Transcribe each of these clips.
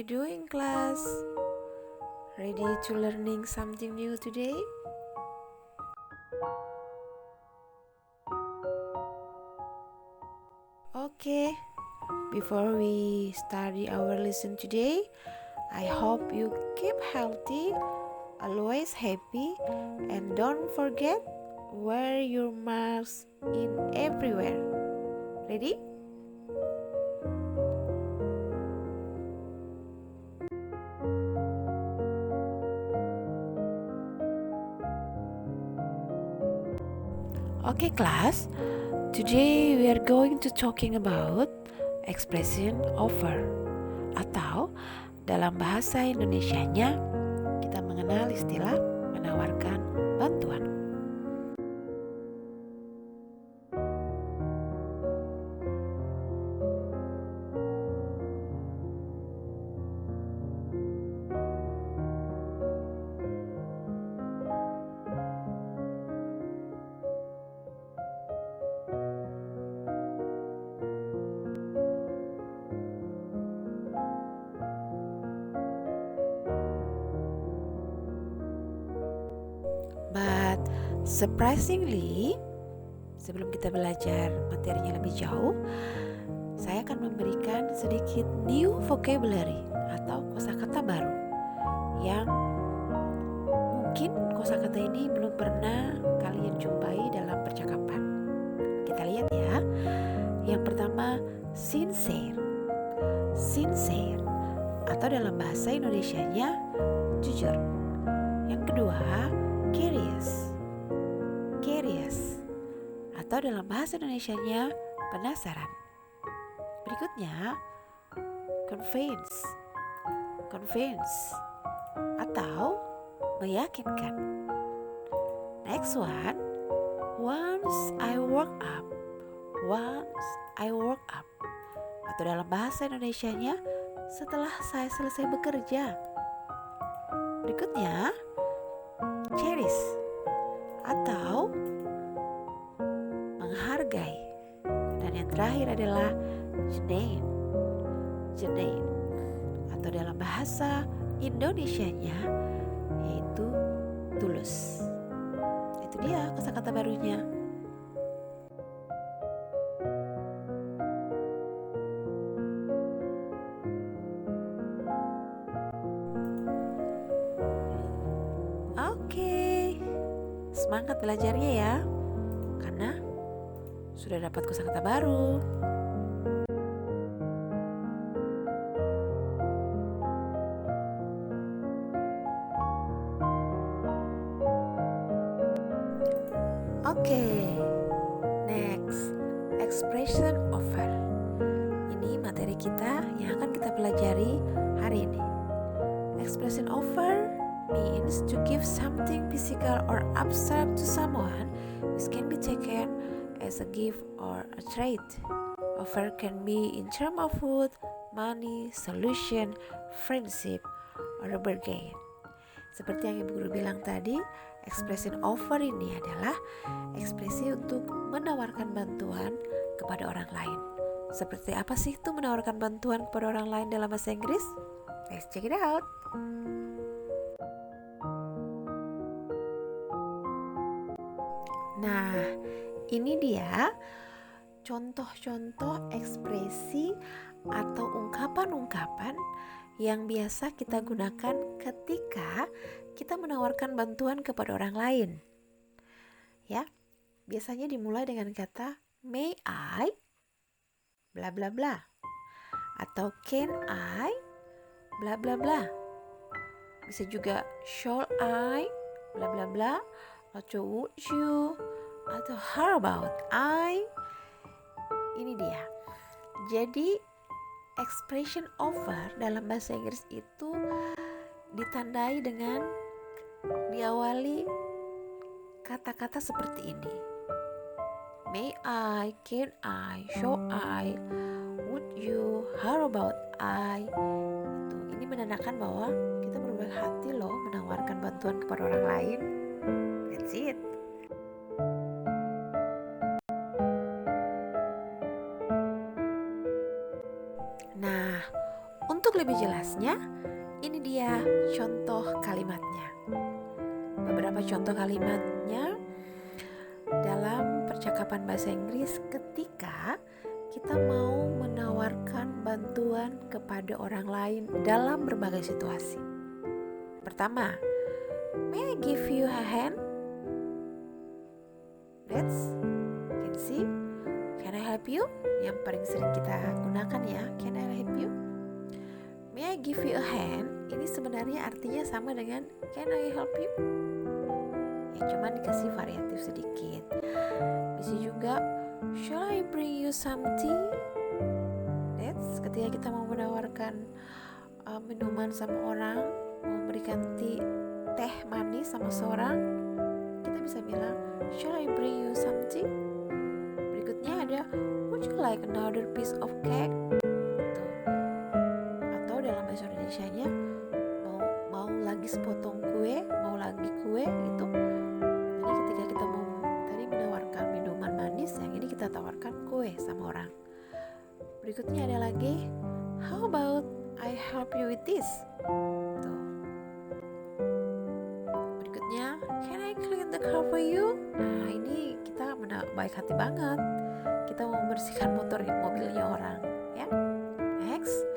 you doing, class? Ready to learning something new today? Okay, before we study our lesson today, I hope you keep healthy, always happy, and don't forget wear your mask in everywhere. Ready? Okay, class. Today we are going to talking about expression offer, atau dalam bahasa Indonesianya kita mengenal istilah menawarkan bantuan. But surprisingly, sebelum kita belajar materinya lebih jauh, saya akan memberikan sedikit new vocabulary atau kosakata baru yang mungkin kosakata ini belum pernah kalian jumpai dalam percakapan. Kita lihat ya. Yang pertama, sincere. Sincere atau dalam bahasa Indonesianya jujur. Yang kedua, curious. Curious atau dalam bahasa Indonesianya penasaran. Berikutnya, convince. Convince atau meyakinkan. Next one, once I work up. Once I work up atau dalam bahasa Indonesianya setelah saya selesai bekerja. Berikutnya, cherish atau menghargai. Dan yang terakhir adalah genuine. Genuine atau dalam bahasa Indonesianya yaitu tulus. Itu dia kosakata barunya. Oke, semangat belajarnya ya, karena sudah dapat kosakata baru. Oke, next, expression offer. Ini materi kita yang akan kita pelajari hari ini. Expression offer means to give something physical or abstract to someone which can be taken as a gift or a trade. Offer can be in terms of food, money, solution, friendship, or a bargain. Seperti yang Ibu Guru bilang tadi, expression offer ini adalah ekspresi untuk menawarkan bantuan kepada orang lain. Seperti apa sih itu menawarkan bantuan kepada orang lain dalam bahasa Inggris? Let's check it out. Nah, ini dia contoh-contoh ekspresi atau ungkapan-ungkapan yang biasa kita gunakan ketika kita menawarkan bantuan kepada orang lain. Ya, biasanya dimulai dengan kata may I bla bla bla atau can I bla bla bla. Bisa juga shall I bla bla bla atau would you atau how about I. Ini dia. Jadi expression offer dalam bahasa Inggris itu ditandai dengan diawali kata-kata seperti ini. May I, can I, shall I, would you, how about I. Ini menandakan bahwa kita berbaik hati loh menawarkan bantuan kepada orang lain. That's it. Nah, untuk untuk lebih jelasnya, ini dia contoh kalimatnya. Beberapa contoh kalimatnya dalam percakapan bahasa Inggris ketika kita mau menawarkan bantuan kepada orang lain dalam berbagai situasi. Pertama, may I give you a hand? That's, can see, can I help you? Yang paling sering kita gunakan ya, can I help you? May I give you a hand? Ini sebenarnya artinya sama dengan can I help you? Ya cuma dikasih variatif sedikit. Bisa juga shall I bring you some tea? That's ketika kita mau menawarkan minuman sama orang, mau memberikan teh manis sama seorang, kita bisa bilang shall I bring you some tea? Berikutnya ada would you like another piece of cake? Tuh. Atau dalam bahasa Indonesianya mau lagi sepotong kue, mau lagi kue itu. Jadi ketika kita mau tadi menawarkan minuman manis, yang ini kita tawarkan kue sama orang. Berikutnya ada lagi how about I help you with this? Tuh. Berikutnya can I clean the car for you? Nah ini kita baik hati banget, kita mau membersihkan mobilnya orang ya. Next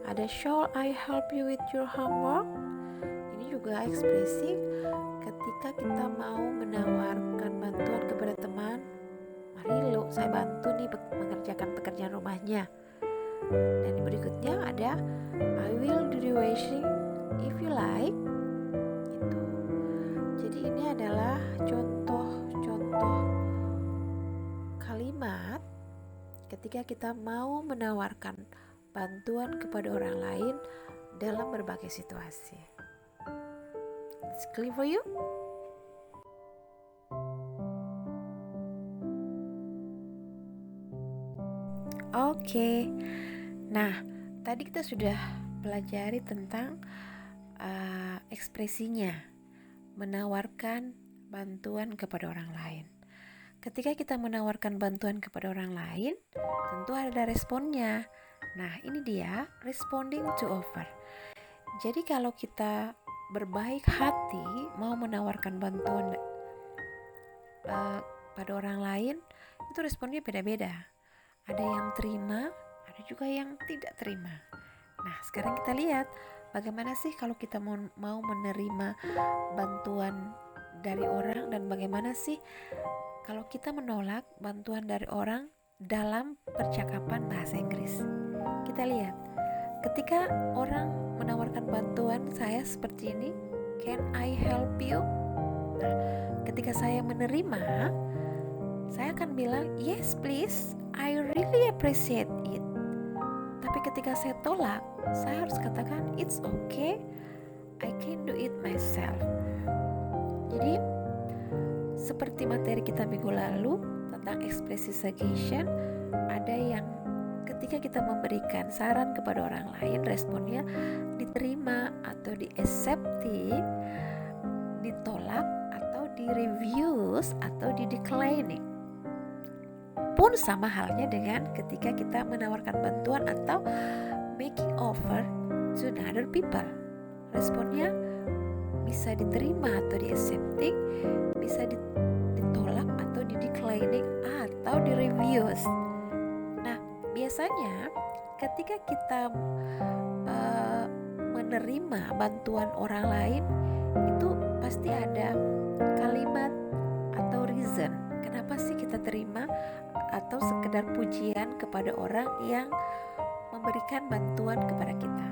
ada shall I help you with your homework? Ini juga ekspresi ketika kita mau menawarkan bantuan kepada teman. Mari lo saya bantu nih mengerjakan pekerjaan rumahnya. Dan berikutnya ada I will do the washing if you like. Itu. Jadi ini adalah contoh-contoh kalimat ketika kita mau menawarkan bantuan kepada orang lain dalam berbagai situasi. It's clear for you? Oke. Nah, tadi kita sudah pelajari tentang ekspresinya menawarkan bantuan kepada orang lain. Ketika kita menawarkan bantuan kepada orang lain, tentu ada responnya. Nah, ini dia responding to offer. Jadi kalau kita berbaik hati mau menawarkan bantuan pada orang lain, itu responnya beda-beda. Ada yang terima, ada juga yang tidak terima. Nah, sekarang kita lihat bagaimana sih kalau kita mau menerima bantuan dari orang, dan bagaimana sih kalau kita menolak bantuan dari orang dalam percakapan bahasa Inggris. Kita lihat, ketika orang menawarkan bantuan saya seperti ini, can I help you? Nah, ketika saya menerima, saya akan bilang yes please, I really appreciate it. Tapi ketika saya tolak, saya harus katakan it's okay, I can do it myself. Jadi seperti materi kita minggu lalu tentang ekspresi suggestion, ada yang ketika kita memberikan saran kepada orang lain, responnya diterima atau di-accepting, ditolak atau di-refuse atau di-declining. Pun sama halnya dengan ketika kita menawarkan bantuan atau making offer to other people. Responnya bisa diterima atau di-accepting, bisa ditolak atau di-declining atau di-refuse. Nah, biasanya ketika kita menerima bantuan orang lain, itu pasti ada kalimat atau reason kenapa sih kita terima, atau sekedar pujian kepada orang yang memberikan bantuan kepada kita.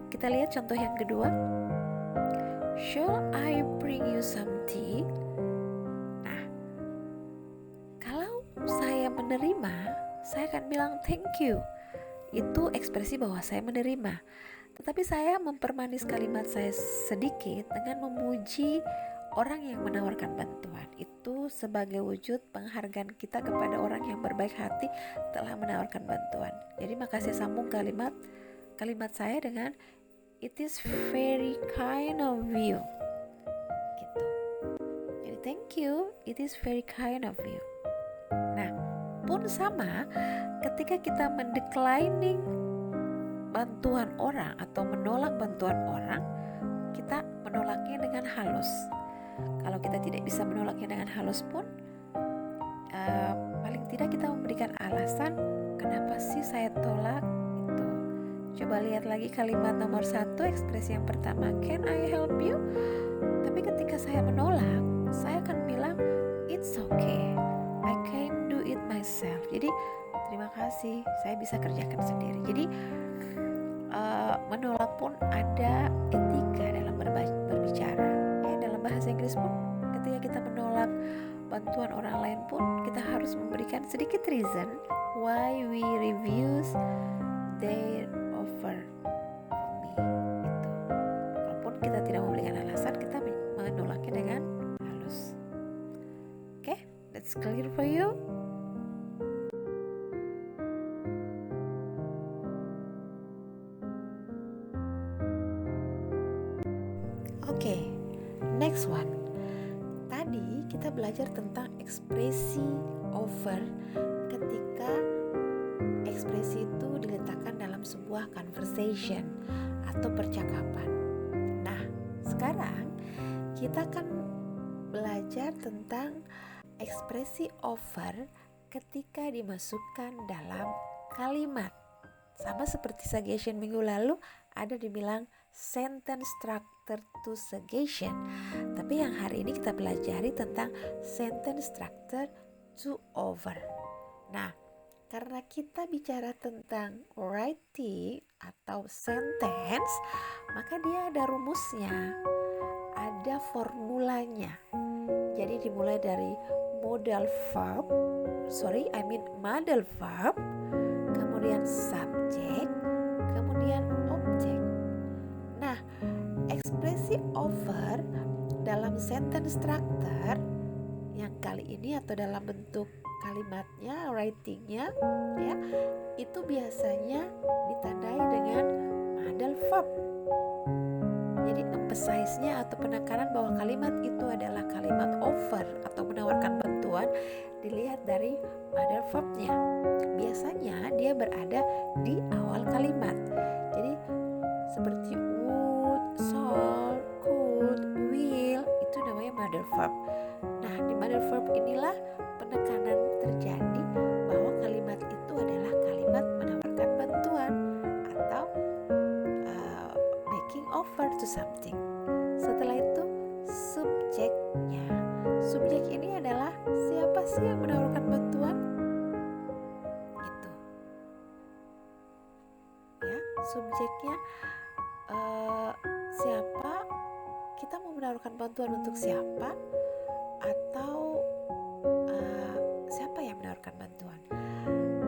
Kita lihat contoh yang kedua. Shall I bring you some tea? Nah, kalau saya menerima, saya akan bilang thank you. Itu ekspresi bahwa saya menerima. Tetapi saya mempermanis kalimat saya sedikit dengan memuji orang yang menawarkan bantuan. Itu sebagai wujud penghargaan kita kepada orang yang berbaik hati telah menawarkan bantuan. Jadi maka saya sambung kalimat saya dengan it is very kind of you. Gitu. Jadi thank you, it is very kind of you. Nah, pun sama ketika kita mendeclining bantuan orang atau menolak bantuan orang, kita menolaknya dengan halus. Kalau kita tidak bisa menolaknya dengan halus pun, paling tidak kita memberikan alasan kenapa sih saya tolak itu. Coba lihat lagi kalimat nomor 1, ekspresi yang pertama, can I help you? Tapi ketika saya menolak, saya akan bilang it's okay, I can do it myself. Jadi terima kasih, saya bisa kerjakan sendiri. Jadi menolak pun ada etika dalam berbicara. Dalam bahasa Inggris pun ketika kita menolak bantuan orang lain pun kita harus memberikan sedikit reason why we refuse their offer for me. Itu. Walaupun kita tidak memberikan alasan, kita menolaknya dengan halus. Oke, that's clear for you. Oke, next one. Tadi kita belajar tentang ekspresi offer ketika ekspresi itu diletakkan dalam sebuah conversation atau percakapan. Nah, sekarang kita akan belajar tentang ekspresi offer ketika dimasukkan dalam kalimat. Sama seperti suggestion minggu lalu, ada dibilang sentence structure to suggestion. Tapi yang hari ini kita pelajari tentang sentence structure to offer. Nah, karena kita bicara tentang writing atau sentence, maka dia ada rumusnya, ada formulanya. Jadi dimulai dari modal verb, kemudian subjek, kemudian objek. Nah, ekspresi offer dalam sentence structure yang kali ini atau dalam bentuk kalimatnya, writingnya, ya, itu biasanya ditandai dengan modal verb. Jadi emphasize-nya atau penekanan bahwa kalimat itu adalah kalimat offer atau menawarkan bantuan dilihat dari modal verb-nya. Biasanya dia berada di awal kalimat. Jadi seperti would, shall, could, will, itu namanya modal verb. Nah, di modal verb inilah penekanan terjadi bahwa kalimat itu adalah kalimat menawarkan bantuan atau making offer to something. Setelah itu subjeknya. Subjek ini adalah siapa sih yang menawarkan bantuan? Gitu. Ya, subjeknya siapa? Kita mau menawarkan bantuan untuk siapa? Atau siapa yang menawarkan bantuan?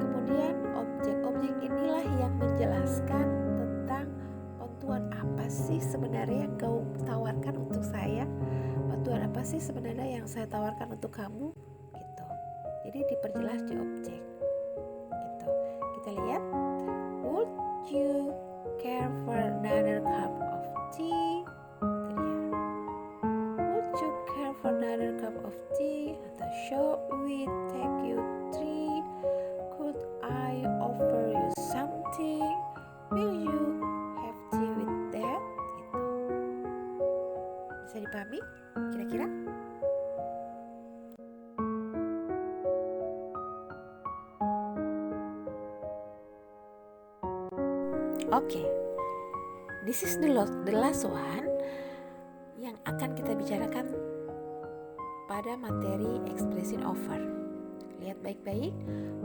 Kemudian objek inilah yang menjelaskan tentang bantuan apa sih sebenarnya yang kau tawarkan untuk saya? Bantuan apa sih sebenarnya yang saya tawarkan untuk kamu? Gitu. Jadi diperjelas di objek. Gitu. Kita lihat, would you care for another cup of tea? Itu dia. Would you care for another cup of tea? Atau shall we take you tea? Could I offer you something? Will you have tea with that? Gitu. Bisa dipahami kira-kira? Oke, this is the last one yang akan kita bicarakan pada materi expression offer. Lihat baik-baik.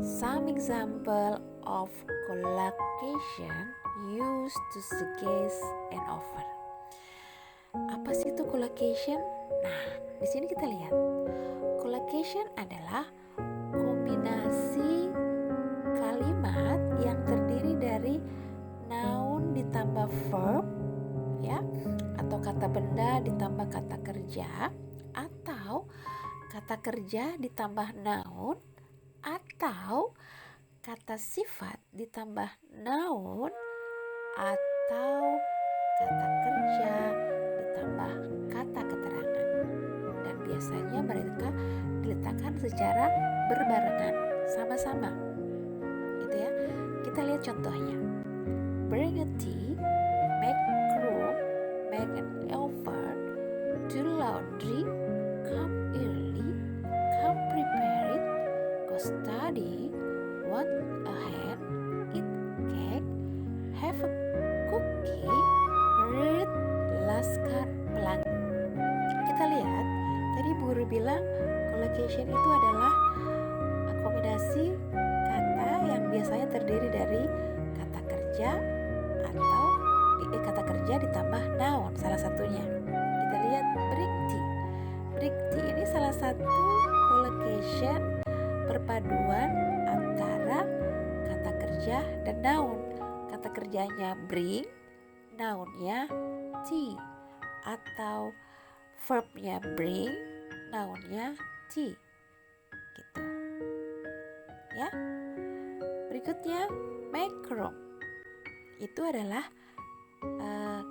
Some example of collocation used to suggest an offer. Apa sih itu collocation? Nah, di sini kita lihat. Collocation adalah kombinasi kalimat yang terdiri dari noun ditambah verb, ya, atau kata benda ditambah kata kerja, atau kata kerja ditambah noun, atau kata sifat ditambah noun, atau kata kerja ditambah kata keterangan. Dan biasanya mereka diletakkan secara berbarengan, sama-sama. Gitu ya. Kita lihat contohnya. bring a tea, make room, make an effort, do laundry, come early, come prepared, go study, want a hand, eat cake, have a cookie, read Laskar Pelangi. Kita lihat, tadi Bu Guru bilang collocation itu adalah kombinasi kata yang biasanya terdiri dari kata kerja atau kata kerja ditambah noun salah satunya. Kita lihat bring tea. Bring tea ini salah satu collocation perpaduan antara kata kerja dan noun. Kata kerjanya bring, nounnya tea, atau verbnya bring, nounnya tea, gitu ya. Berikutnya make room. Itu adalah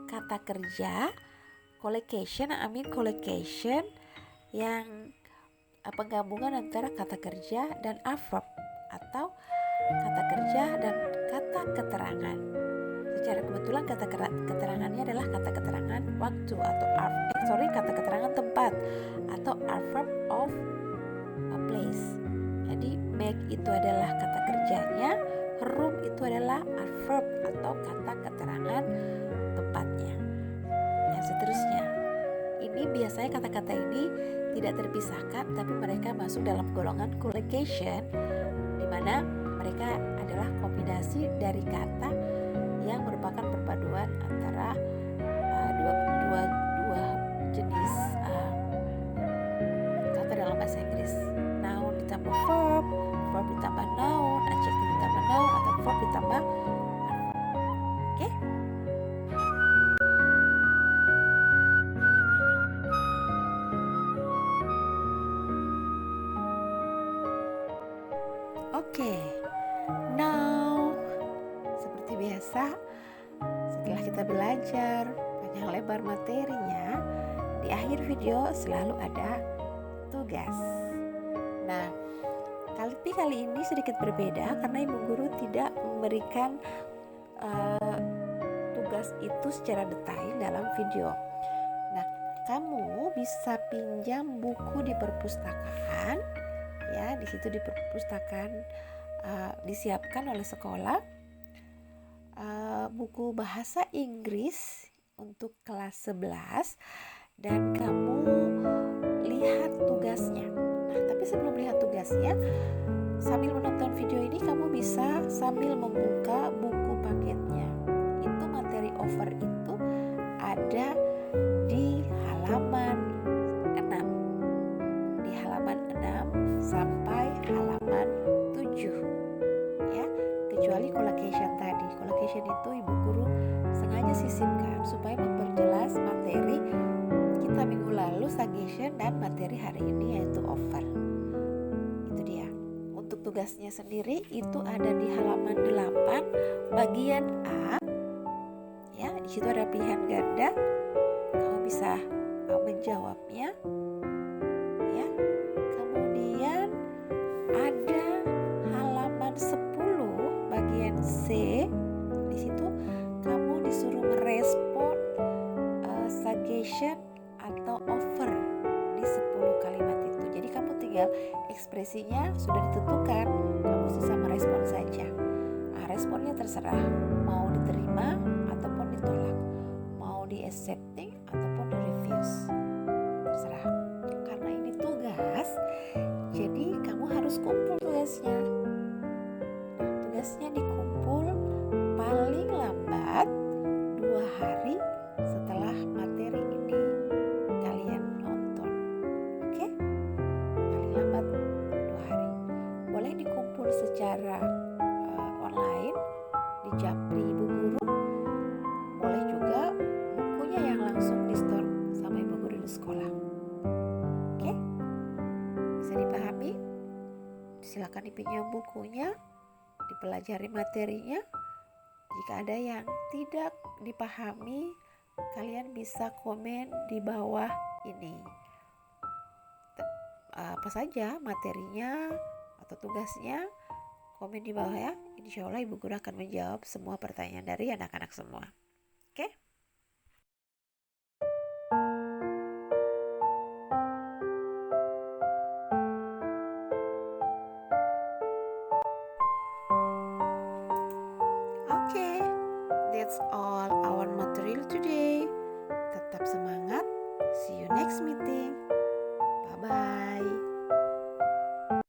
kata kerja collocation yang penggabungan antara kata kerja dan verb atau kata kerja dan kata keterangan. Secara kebetulan kata keterangannya adalah kata keterangan waktu atau kata keterangan tempat atau verb of a place. Jadi make itu adalah kata kerjanya, room itu adalah verb atau kata keterangan tempatnya, dan seterusnya. Ini biasanya kata-kata ini tidak terpisahkan, tapi mereka masuk dalam golongan collocation, di mana mereka adalah kombinasi dari kata yang merupakan perpaduan antara dua jenis kata dalam bahasa Inggris. Noun ditambah verb, verb ditambah noun, adjective ditambah noun, atau verb ditambah oke? Oke, now seperti biasa setelah kita belajar panjang lebar materinya, di akhir video selalu ada tugas. Nah, kali ini sedikit berbeda karena Ibu Guru tidak memberikan tugas itu secara detail dalam video. Nah, kamu bisa pinjam buku di perpustakaan, ya. Di situ di perpustakaan disiapkan oleh sekolah buku bahasa Inggris untuk kelas 11, dan kamu lihat tugasnya. Nah, tapi sebelum lihat tugasnya, sambil menonton video ini kamu bisa sambil membuka buku paketnya. Itu materi offer itu ada di halaman 6. Di halaman 6 sampai halaman 7. Ya, kecuali collocation tadi. Collocation itu Ibu Guru sengaja sisipkan supaya memperjelas materi kita minggu lalu, suggestion, dan materi hari ini yaitu offer. Itu dia. Untuk tugasnya sendiri itu ada di halaman 8 bagian A. Ya, di situ ada pilihan ganda. Kamu bisa menjawabnya. Ya. Kemudian ada halaman 10 bagian C. Di situ kamu disuruh merespon suggestion atau offer di 10 kalimat itu. Jadi kamu tinggal ekspresinya sudah ditentukan, kamu sisa merespon saja. Nah, responnya terserah, mau diterima ataupun ditolak, mau di accepting ataupun di refuse, terserah. Karena ini tugas, jadi kamu harus kumpul tugasnya. Nah, tugasnya dikumpul paling lambat 2 hari setelah materi ini kalian nonton. Oke? Paling lambat 2 hari. Boleh dikumpul secara online di Japri Ibu Guru. Boleh juga bukunya yang langsung di store sama Ibu Guru di sekolah. Oke? Bisa dipahami? Silakan dipinjam bukunya, dipelajari materinya. Jika ada yang tidak dipahami, kalian bisa komen di bawah ini. Apa saja materinya atau tugasnya, Komen di bawah ya. Insya Allah Ibu Guru akan menjawab semua pertanyaan dari anak-anak semua. Oke? Oke, that's all our material today. Tetap semangat. See you next meeting. Bye-bye.